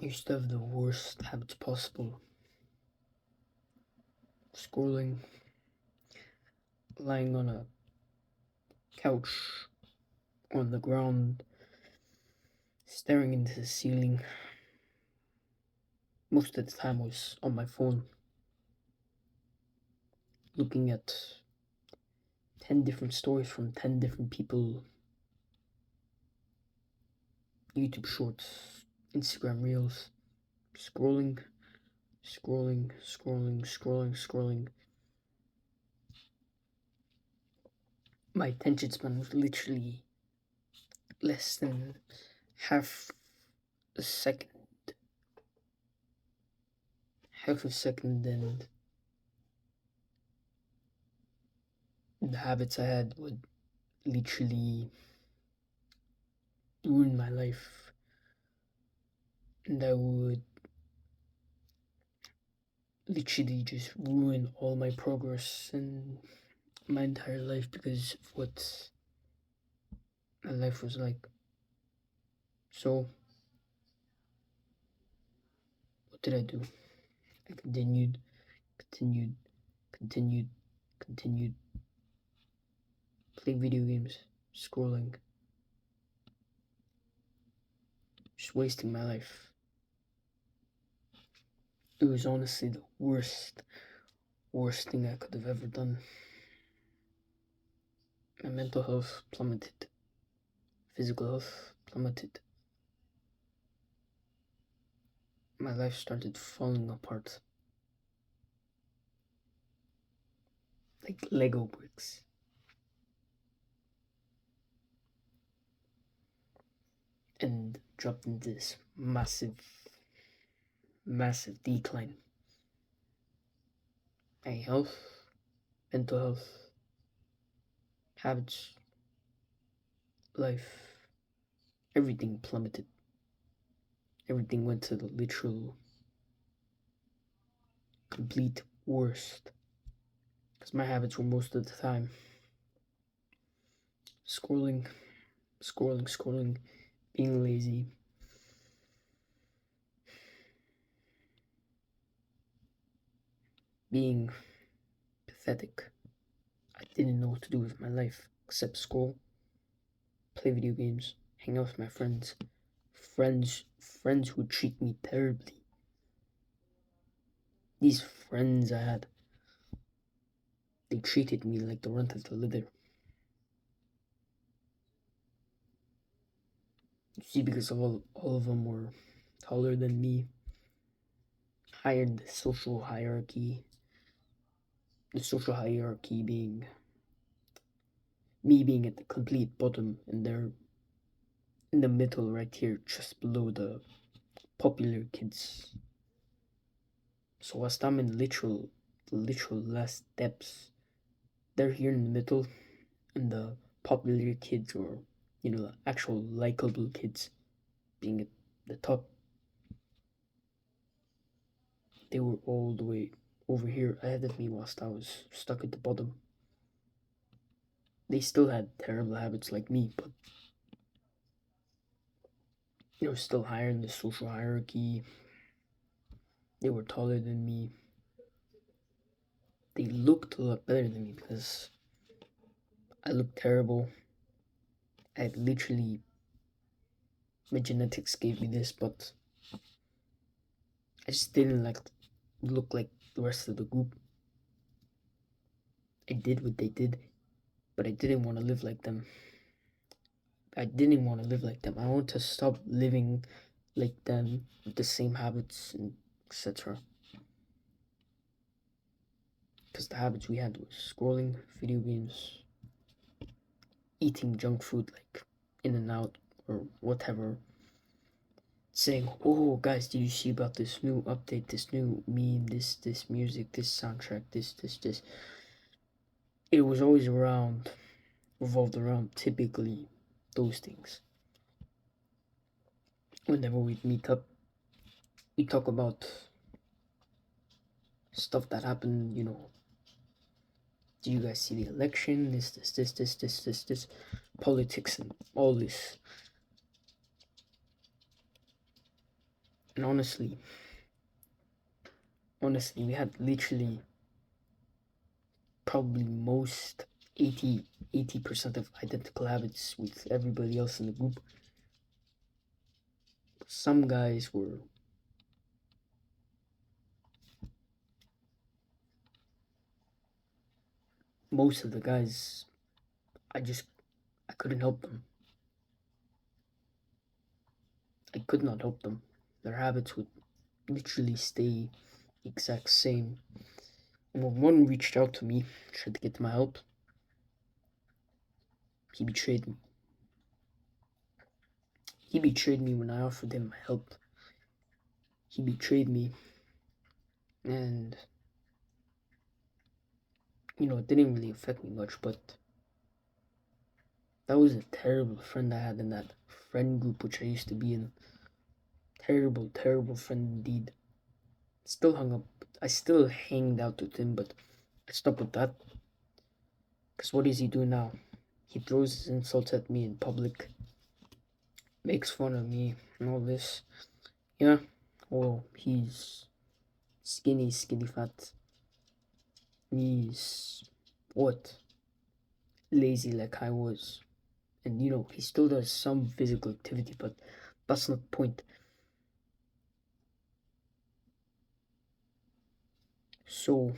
I used to have the worst habits possible. Scrolling, lying on a couch, on the ground, staring into the ceiling. Most of the time I was on my phone, looking at 10 different stories from 10 different people, YouTube shorts, Instagram reels, scrolling, scrolling. My attention span was literally less than half a second. Half a second, and the habits I had would literally ruin my life. And I would literally just ruin all my progress and my entire life because of what my life was like. So, what did I do? I continued, continued, continued, playing video games, scrolling, just wasting my life. It was honestly the worst thing I could have ever done. My mental health plummeted, physical health plummeted. My life started falling apart like Lego bricks. And dropped into this massive decline. My health, mental health, habits, life, everything plummeted. Everything went to the literal, complete worst. Because my habits were most of the time scrolling, scrolling, being lazy, being pathetic. I didn't know what to do with my life except scroll, play video games, hang out with my friends. Friends who treat me terribly. These friends I had, they treated me like the runt of the litter. You see, because all of them were taller than me, higher in the social hierarchy being me being at the complete bottom, and they're in the middle right here, just below the popular kids. So whilst I'm in literal last depths, they're here in the middle, and the popular kids, or the actual likable kids, being at the top. They were all the way over here ahead of me whilst I was stuck at the bottom. They still had terrible habits like me, but they were still higher in the social hierarchy. They were taller than me. They looked a lot better than me because I looked terrible. I literally, my genetics gave me this, but I just didn't look like the rest of the group. I did what they did, but I didn't want to live like them. I didn't want to live like them. I want to stop living like them with the same habits and etc. Because the habits we had was scrolling, video games, eating junk food like In-N-Out or whatever, saying, "Oh, guys, did you see about this new update, this new meme, this music, this soundtrack, this?" It was always revolved around typically those things. Whenever we'd meet up, we talk about stuff that happened. Do you guys see the election? This, politics and all this. And honestly, we had literally probably most 80% of identical habits with everybody else in the group. Some guys were most of the guys I couldn't help them. I could not help them. Their habits would literally stay exact same. And when one reached out to me, tried to get my help, he betrayed me. He betrayed me when I offered him help. He betrayed me, and it didn't really affect me much, but that was a terrible friend I had in that friend group which I used to be in. Terrible, terrible friend indeed. Still hung up. I still hanged out with him, but I stopped with that. Because what does he do now? He throws his insults at me in public, makes fun of me, and all this. Yeah, well, he's skinny, fat. He's what? Lazy like I was. And he still does some physical activity, but that's not the point. So,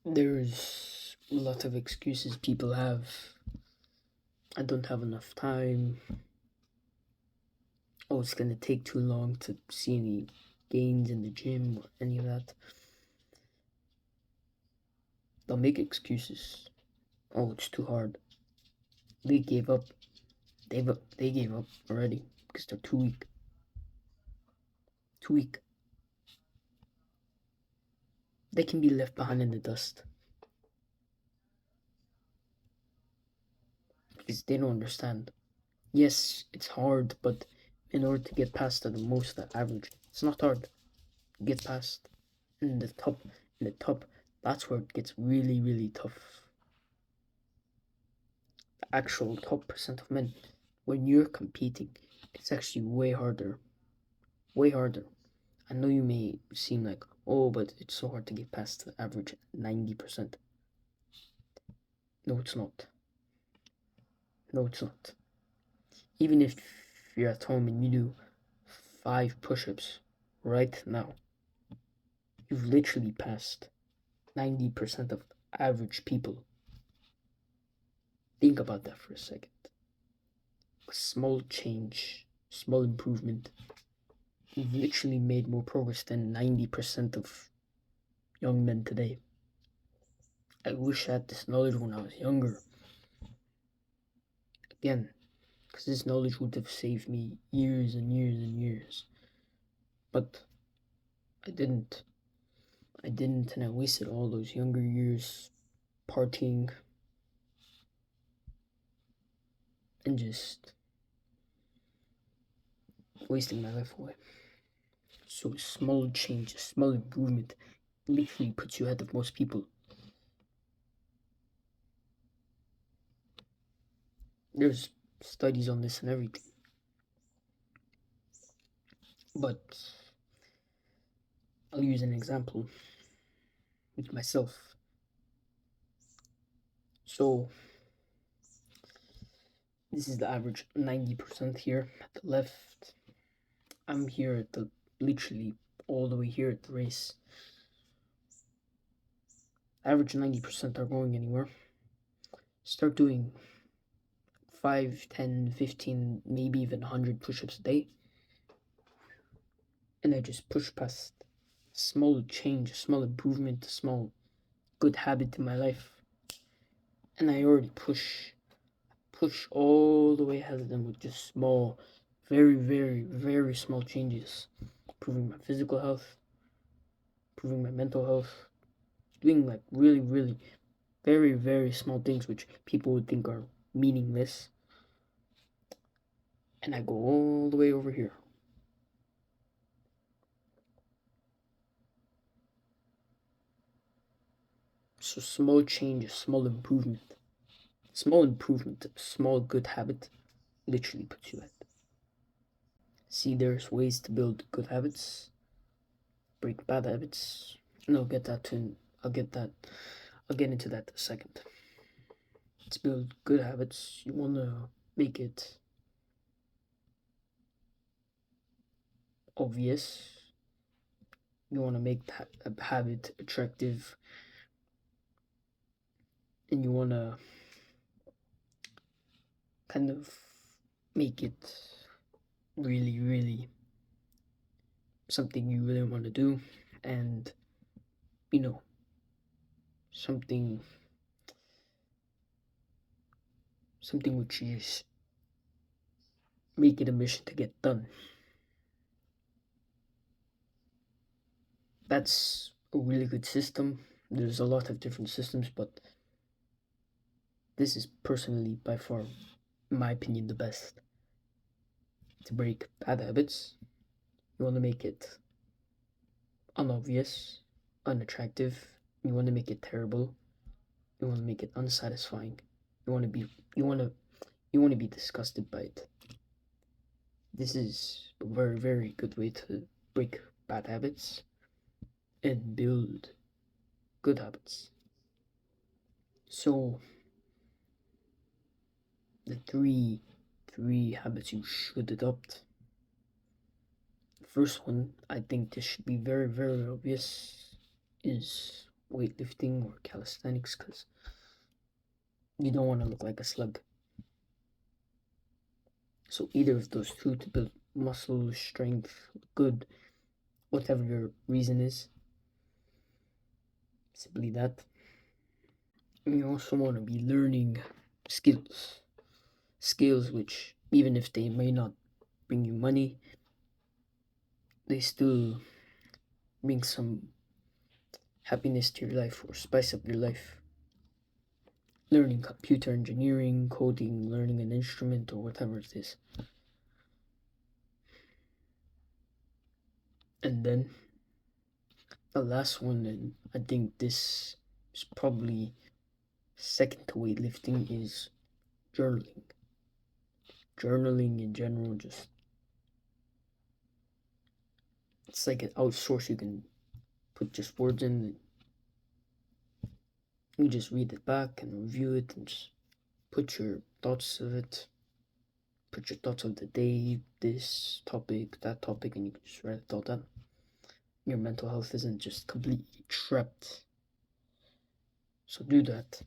there's a lot of excuses people have. I don't have enough time. Oh, it's gonna take too long to see any gains in the gym or any of that. They'll make excuses. Oh, it's too hard. They gave up. They gave up already because they're too weak. Too weak. They can be left behind in the dust. Because they don't understand. Yes, it's hard, but in order to get past the most the average, it's not hard. Get past. In the top, that's where it gets really, really tough. The actual top percent of men, when you're competing, it's actually way harder. Way harder. I know you may seem like, oh, but it's so hard to get past the average 90%. No, it's not. No, it's not. Even if you're at home and you do 5 push ups right now, you've literally passed 90% of average people. Think about that for a second. A small change, small improvement. You've literally made more progress than 90% of young men today. I wish I had this knowledge when I was younger. Again, because this knowledge would have saved me years and years and years. But I didn't. And I wasted all those younger years partying and just wasting my life away. So a small change, a small improvement literally puts you ahead of most people. There's studies on this and everything. But I'll use an example with myself. So this is the average 90% here at the left. I'm here at the literally all the way here at the race. Average 90% are going anywhere. Start doing 5, 10, 15, maybe even 100 push-ups a day. And I just push past a small change, a small improvement, a small good habit in my life. And I already push all the way ahead of them with just small, very, very, very small changes. Improving my physical health, improving my mental health, doing like really, really very, very small things which people would think are meaningless. And I go all the way over here. So small change, small improvement, small good habit literally puts you at See, there's ways to build good habits, break bad habits, and I'll get into that in a second. To build good habits, you wanna make it obvious. You wanna make a habit attractive, and you wanna kind of make it really, really something you really want to do, and you know, something which is make it a mission to get done. That's a really good system. There's a lot of different systems, but this is personally by far, in my opinion, the best. To break bad habits, you want to make it unobvious, unattractive. You want to make it terrible. You want to make it unsatisfying. You want to be you want to you want to be disgusted by it. This is a very, very good way to break bad habits and build good habits. So the three habits you should adopt. The first one, I think this should be very, very obvious, is weightlifting or calisthenics, because you don't want to look like a slug. So either of those two to build muscle strength, good, whatever your reason is. Simply that. And you also want to be learning skills which, even if they may not bring you money, they still bring some happiness to your life or spice up your life. Learning computer engineering, coding, learning an instrument, or whatever it is. And then the last one, and I think this is probably second to weightlifting, is journaling. Journaling in general, just it's like an outsource. You can put just words in, you just read it back and review it and just put your thoughts of it, put your thoughts of the day, this topic, that topic, and you can just write it all down. Your mental health isn't just completely trapped. So do that.